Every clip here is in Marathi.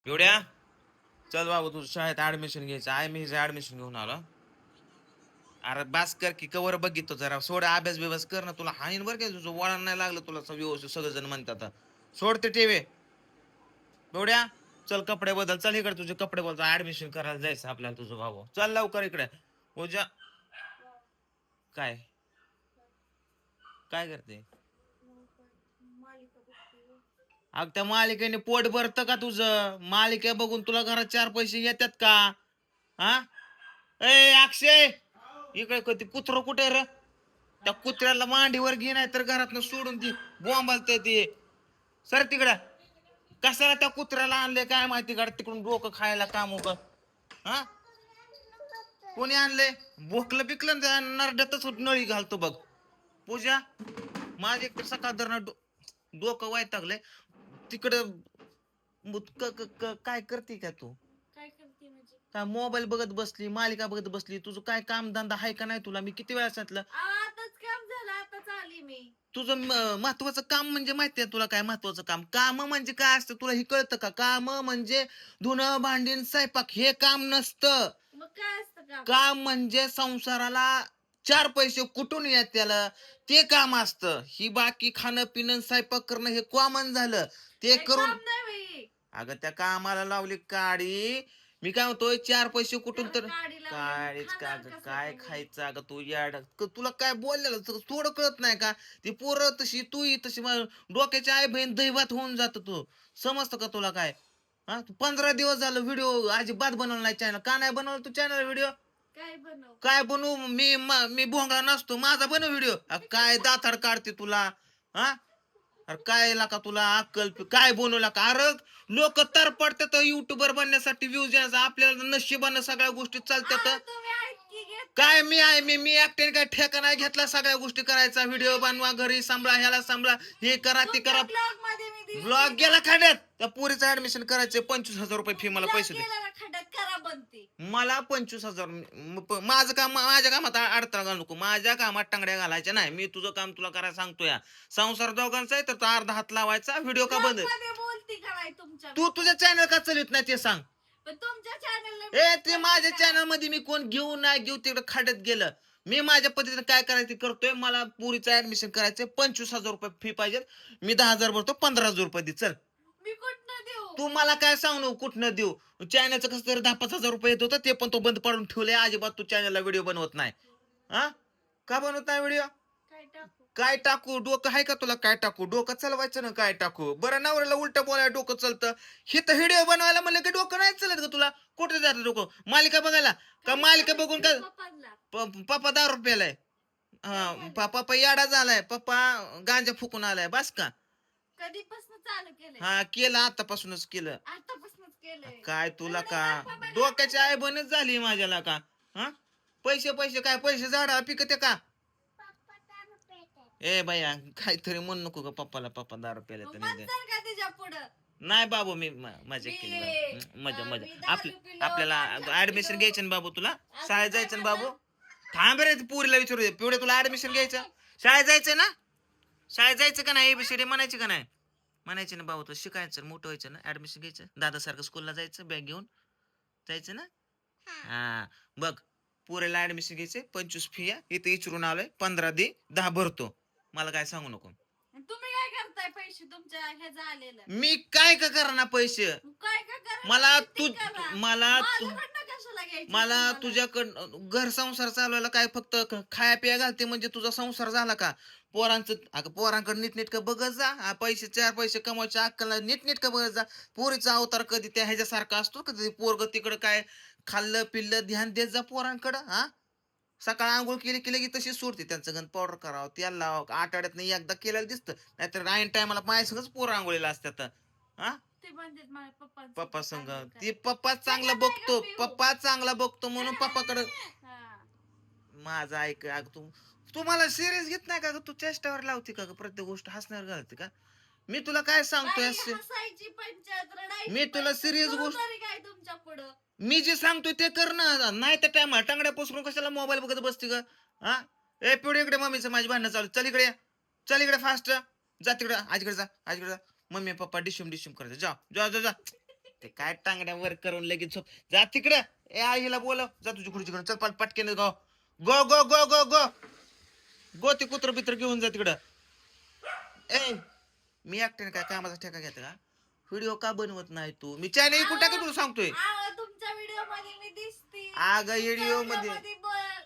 एवढ्या चल बाबू तुझं शाळेत ऍडमिशन घ्यायचं आहे. मी ऍडमिशन घेऊन आलो. अरे बास कर की कवर बघितो जरा सोड अभ्यास बिभ्यास कर ना. तुला हाईन बरं काय तुझं वळण नाही लागलं तुला व्यवस्थित सगळेजण म्हणतात. सोड ते टीव्ही. एवढ्या चल कपडे बदल. चल इकडे तुझे कपडे बदल. ऍडमिशन करायला जायचं आपल्याला तुझं भाऊ. चल लवकर इकडे. उद्या काय काय करते. अग त्या मालिकेने पोट भरतं का तुझं. मालिका बघून तुला घरात चार पैसे येतात का. हा ए अक्षय इकडे कधी कुत्र कुठे र. त्या कुत्र्याला मांडीवर घे नाही तर घरात सोडून ती बोंबालते ते. सर तिकडं कशाला त्या कुत्र्याला आणले काय माहिती का तिकडून डोकं खायला काम उग. हा कोणी आणले. भोकलं बिकलं नरड्यातच नळी घालतो बघ. पूजा माझे एक तर सकाळ धरण डोकं वैतागले तिकडं. काय करते का तू. काय मोबाईल बघत बसली मालिका बघत बसली. तुझं काय काम धंदा आहे का नाही तुला. मी किती वेळा सांगितलं आताच काम झालं आताच आली मी. तुझं महत्वाचं काम म्हणजे माहितीये तुला काय महत्वाचं काम. काम म्हणजे काय असतं तुला हे कळतं का. काम म्हणजे धुणं भांडीन स्वयंपाक हे काम नसतं. मग काय असतं काम. काम म्हणजे संसाराला चार पैसे कुठून येत त्याला ते काम असतं. ही बाकी खाणं पिणं स्वयंपाक करणं हे कॉमन झालं. ते करून अगं त्या कामाला लावली काडी. मी काय म्हणतोय चार पैसे कुठून तर काडीच का काय खायचं. अगं तू याड तुला काय बोललेलं थोडं कळत नाही का. ती पोरं तशी तू तशी डोक्याची आई बहीण दैवात होऊन जात तू. समजतं का तुला काय. हा 15 दिवस झालं व्हिडिओ अजिबात बनवला नाही चॅनल. का नाही बनवलं तू चॅनल व्हिडिओ. काय बनवू मी भोंगळा नसतो माझा बनव व्हिडिओ. काय दाताड काढते तुला. हा अरे काय का तुला अक्कल काय बनवला का. अरे लोक तर पडतात युट्यूबर बनण्यासाठी व्ह्यूज आपल्याला नशिबानं सगळ्या गोष्टी चालतात. काय मी आहे मी एकट्याने काय ठेका नाही घेतला सगळ्या गोष्टी करायचा. व्हिडिओ बनवा घरी सांभाळा ह्याला सांभाळा हे करा ते करा. ब्लॉग गेला खाड्यात. त्या पोरीचं ऍडमिशन करायचं 25,000 रुपये फी मला पैसे दे. मला 25,000 माझं काम माझ्या कामात अडथळा घालू नको. माझ्या कामात टांगड्या घालायच्या नाही. मी तुझं काम तुला करायला सांगतोय. संसार दोघांचा आहे तर तो अर्धा हात लावायचा. व्हिडिओ का बंद. तू तुझ्या चॅनल का चालत नाही ते सांग. ए ते माझ्या चॅनल मध्ये मी कोण घेऊ नाही घेऊ तिकडे खाड्यात गेलं. मी माझ्या पद्धतीने काय करायचं करतोय. मला पुरीचं ऍडमिशन करायचंय 25,000 रुपये फी पाहिजे. मी 10,000 भरतो 15,000 रुपये दे चल. तू मला काय सांगू कुठनं देऊ. चॅनलचं कसं तरी 10-5 हजार रुपये येत होतं ते पण तो बंद पाडून ठेवले. अजिबात तू चॅनलला व्हिडिओ बनवत नाही. हा का बनवत नाही व्हिडिओ. काय टाकू डोकं आहे का तुला. काय टाकू डोकं चालवायचं ना काय टाकू. बरं नवऱ्याला उलट बोलायला डोकं चालतं. हे तर व्हिडिओ बनवायला म्हणलं की डोकं नाही चालत का तुला. कुठे जातं डोकं. मालिका बघायला का मालिका बघून का. पप्पा 10 रुपयालाय. हा पप्पा याडा झालाय. पप्पा गांजा फुकून आलाय बस का. कधीपासून चालू केलं. हा केलं आतापासूनच केलं. आतापासूनच केलंय. काय तुला का डोक्याची आई बनच झाली माझ्याला का. हा पैसे पैसे काय पैसे झाडा पिकते का. ए भैया काहीतरी म्हणू नको का पप्पाला. पप्पा 10 रुपयाला नाही बाबू मी मजा केली. मजा मजा आपल्याला ऍडमिशन घ्यायचं ना बाबू तुला. शाळेत जायचं ना बाबू. थांब रे पुरीला विचारू दे. पिवडे तुला ऍडमिशन घ्यायचं शाळेत जायचं ना. शाळेत जायचं का नाही एबीसीडी म्हणायची का नाही. म्हणायचं ना बाबू तुला शिकायचं मोठं व्हायचं ना. ऍडमिशन घ्यायचं दादासारखं स्कूलला जायचं बॅग घेऊन जायचं ना. हा बघ पुरेला ऍडमिशन घ्यायचे 25 फी इथे विचारून आलोय 15 दे 10 भरतो. मला काय सांगू नको. तुम्ही काय करताय पैसे तुमच्या ह्याचं आलेलं. मी काय का करणार पैसे. काय का करा मला ते तू करा. मला माझ्याकडनं कशाला घ्यायचं मला तुम्हाला? तुझ्याकडं घर संसार चालवायला काय फक्त खाया पिया घालते म्हणजे तुझा संसार झाला का. पोरांचं अगं पोरांकडे नीटनेटकं बघत जा. पैसे 4 पैसे कमवायच्या अक्कलला नीटनेटकं बघत जा. पोरीचा अवतार कधी त्या ह्याच्यासारखा असतो कधी पोरग तिकडं काय खाल्लं पिल्लं ध्यान देत जा पोरांकडं. हा सकाळ आंघोळ केली की लगेच तशी सोडते. त्यांचं गण पावडर करावं तेल लावावं आठवड्यात नाही एकदा केलेलं दिसतं. नाहीतर ऐन टायमाला माझ्या सगळंच पोरं आंघोळीला असतात. हा ते म्हणतात माझ्या पप्पांचं पप्पा चांगलं संग करा. ती पप्पा चांगला सगळं नाही बघतो. का पिऊ? पप्पा चांगला बघतो म्हणून पप्पाकडे हा. माझं ऐक अग तू मला सिरियस घेत नाही का ग. तू चेष्टावर लावते का ग प्रत्येक गोष्ट हसण्यावर घालते का. मी तुला काय सांगतोय बाई, हसायची पंचायत, रडायची मी तुला पंचायत, सिरियस करू गोष्ट तरी काय तुमच्या पुढं. मी जे सांगतोय ते कर ना. नाही तर टायमा टांगड्या पसरून कशाला मोबाईल बघत बसते ग. हा ए पिढी इकडे मम्मीचं माझी भांडणं चालू. चल इकडे चल इकडे फास्ट जा तिकडे आजीकडे जा आजीकडे जा. मम्मी पप्पा डिशूम डिशूम करायचं जा जा जा जा. ते काय टांगड्या वर करून लगेच झोप. जा तिकडे. ए आईला बोलव. जा तुझी खुर्चीकडे. चल पटकेने गो गो गो गो गो गो गो ते कुत्र बित्र घेऊन जा तिकडं. ए मी एकट्याने काय कामाचा ठेका घेते का? व्हिडिओ का बनवत नाही तू? मी चॅनल कुठे टाकेल तुला सांगतोय. अहो, तुमच्या व्हिडिओ मध्ये मी दिसते. अगं व्हिडिओ मध्ये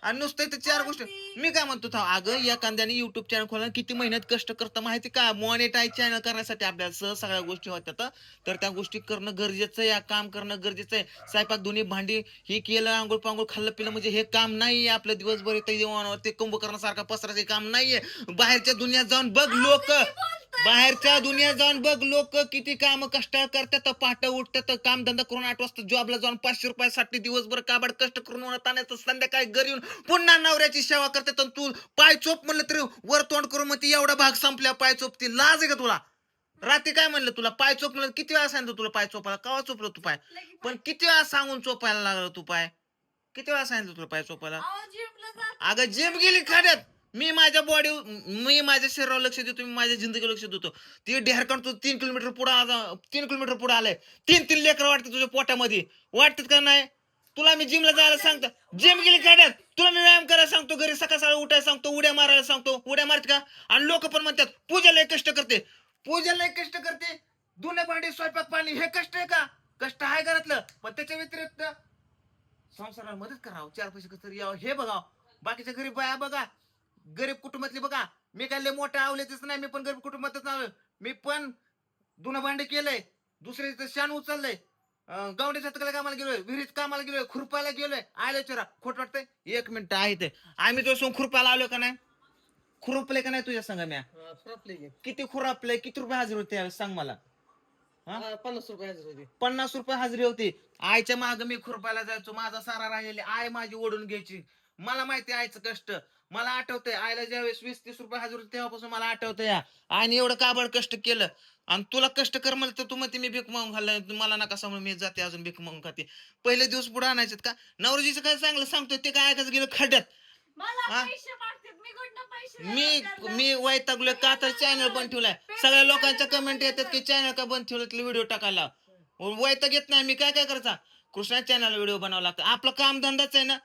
आणि नुसतं इथं चार गोष्टी मी काय म्हणतो अगं एखाद्याने युट्यूब चॅनल खोला किती मेहनत कष्ट करतं माहिती का? मॉनिटाईज चॅनल करण्यासाठी आपल्याला सगळ्या गोष्टी होत्या तर त्या गोष्टी करणं गरजेचं आहे. काम करणं गरजेचं आहे. स्वयंपाक धुणी भांडी हे केलं, आंघोळ पांघोळ खाल्लं पिलं म्हणजे हे काम नाहीये आपलं. दिवसभर ते कुंभकर्णासारखा पसराचे काम नाहीये. बाहेरच्या दुनियात जाऊन बघ लोक, बाहेरच्या दुनियात जाऊन बघ लोक किती काम कष्ट करतात. पहाटे उठतात, काम धंदा करून 8 वाजता जॉबला जाऊन 500 रुपयासाठी दिवसभर काबाड कष्ट करून उन्हात आणायचं. संध्याकाळी घरी येऊन पुन्हा नवऱ्याची सेवा करतात. तू पाय चोप म्हणलं तरी वर तोंड करून मग ती एवढा भाग संपल्या पाय चोपती. लाज आहे का तुला? रात्री काय म्हणलं तुला? पाय चोप म्हणलं. किती वेळा सांगितलं तुला पाय चोपायला? केव्हा चोपलं तू पाय? पण किती वेळा सांगून चोपायला लागलं तू पाय? किती वेळा सांगितलं तुला पाय चोपायला? अहो, जिमला जात अगं जिम गेली खाड्यात. मी माझ्या माझ्या शरीरावर लक्ष देतो. मी माझ्या जिंदगीवर लक्ष देतो. ती ढेरकण तू 3 किलोमीटर पुढे 3 किलोमीटर पुढे आलाय. 3 लेकर वाटते तुझ्या पोटामध्ये. वाटतात का नाही? तुला मी जिमला जायला सांगतो. जिम गेली खाड्यात. तुला मी व्यायाम करायला सांगतो. घरी सकाळ उठायला सांगतो. उड्या मारायला सांगतो. उड्या मारत का? आणि लोक पण म्हणतात पूजाला कष्ट करते. पूजाला कष्ट करते. धुणे भांडी स्वयंपाक पाणी हे कष्ट आहे का? कष्ट आहे घरातलं. पण त्याच्या व्यतिरिक्त संसाराला मदत करावं. 4 पैसे कसं तरी यावं हे बघावं. बाकीच्या गरीब बाया बघा, गरीब कुटुंबातली बघा. मी काय लय मोठ्या आवलेच नाही. मी पण गरीब कुटुंबातच आलोय. मी पण धुणं भांडे केलंय. दुसऱ्याचं शान उचललंय. गावडीच्या कामाला गेलोय. विहिरीत कामाला गेलोय. खुरपायला गेलोय. आयला विचारा खोट वाटतंय? 1 मिनिट आहे ते. आम्ही तुझ्या संग खुरपायला आलो का नाही? खुरपले का नाही तुझ्या संग? म्या किती खुरापले? किती रुपये हजर होते सांग मला? 50 रुपये हजर होती. 50 रुपये हजेरी होती. आईच्या माग मी खुरपायला जायचो. माझा सारा राहिलेली आई माझी ओढून घ्यायची. मला माहिती आईचं कष्ट. मला आठवतंय आईला ज्यावेळेस 20-30 रुपये हजर होते तेव्हापासून मला आठवतंय या आईने एवढं काबड कष्ट केलं. आणि तुला कष्ट कर म्हणलं तर तू म्हणते मी भीक मागून खाल्लं. मला नका समोर मी जाते अजून भीक मागून खाते. पहिले दिवस पुढे आणायचे का? नवरोजीचं काय चांगलं सांगतोय ते काय ऐकायचं गेलं खड्ड्यात. मला हा? पैसे मागतात. मी कुठनं पैसे देणार त्यांना? मी वैतागलोय का तर चॅनल बंद ठेवलाय. सगळ्या लोकांच्या कमेंट येतात की चॅनल का बंद ठेवलं व्हिडिओ टाकायला. वैताग येत नाही. मी काय करायचा? कृष्णा चॅनल व्हिडिओ बनावं लागतं. आपलं कामधंदाच आहे ना.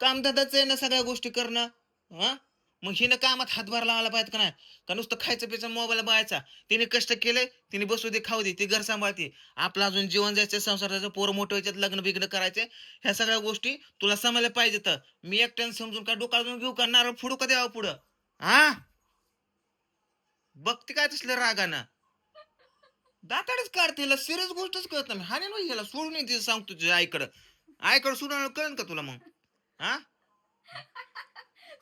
कामधंदाच आहे ना सगळ्या गोष्टी करणं. हा मग हिनं कामात हातभार लावायला पाहिजे का नाही? का नुसतं खायचं पियचं मोबाईल बघायचा? तिने कष्ट केले. तिने बसू दे खाऊ दे. ती घर सांभाळते. आपलं अजून जीवन जायचं संसाराचं पोरं मोठं व्हायच्यात लग्न बिग्न करायचे. ह्या सगळ्या गोष्टी तुला सांभाळल्या पाहिजे. तर मी एकट्यानं समजून का डोकाळून घेऊ का? नारळ फोडू का द्यावं पुढं? हा बघते काय तसलं रागानं दाताडच काढते. सिरियस गोष्टच कळत नाही. हाने नाही ह्याला सोडून येते सांगतो तुझ्या आईकडं. आईकडं सोडून कळन का तुला मग? हा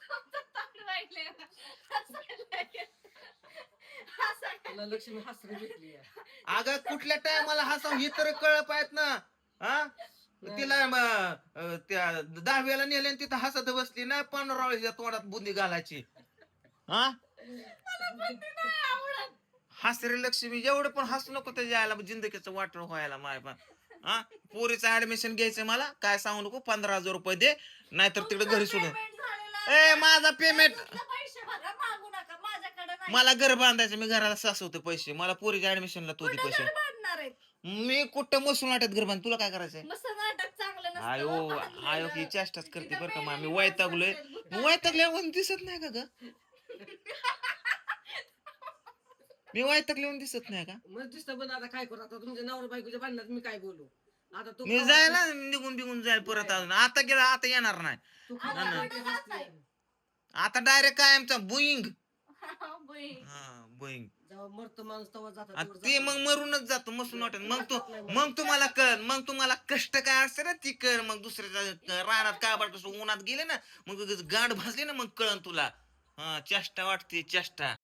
तुमचं तोंड वाढलंय. हसायला. तुला लक्ष्मी हसरी भेटली आहे. अगं कुठल्या टायमाला हसाव हे तर कळलं पाहिजे ना. हा तिला त्या 10वीला नेले आणि तिथं हसत बसली नाही. 15 तोंडात बुंदी घालायची. हा मला बुद्धी नाही आवडत. हसरे लक्ष्मी एवढं पण हसू नको त्याच्या यायला जिंदगीचं वाटण व्हायला माय पण. हा पोरीचं ऍडमिशन घ्यायचं मला काय सांगू नको. 15,000 रुपये दे नाहीतर तिकडे घरी सोडून. पेमेंट झालेलं माझा पेमेंट तुमचं पैसे भरा. मागू नका. माझ्याकडे नाही. मला घर बांधायचं. मी घराला सासवते पैसे. मला पोरीच्या ऍडमिशनला तो दे कुठं पैसे. घर बांधणार आहेत? मी कुठं मसून वाटत घर बांध. तुला काय करायचंय? मस्त नाटक चांगलं नसतं. आयो बांधलेलं. आयो ही चेष्टाच करते इथं बरं का मेलेली मी वैतागलोय. माणसं असतात. वैतागल्यावर दिसत नाही का ग? मी वैतागल्यावर दिसत नाही का? मग दिसतं पण आता काय करू? आता तुमच्या नवरा बायकोच्या भांडणात मी काय बोलू? आता तू मी जायला निघून बिघून जाईल परत अजून. आता गेला आता येणार नाही. तू आता खाऊ कुठं जाताय? आता डायरेक्ट काय आमचा बुईंग. बाई. बुईंग जेव्हा मरतो माणूस तेव्हा जातात आणि वर ते जातात. मग मरूनच जातो मसून वाटत. मग तुम्हाला कळ. मग तुम्हाला कष्ट काय असतं ना ती कर. मग दुसऱ्याच्या रानात काबड कसं उन्हात गेले ना मग गांड भाजली ना मग कळन तुला. हा चेष्टा वाटते चेष्टा.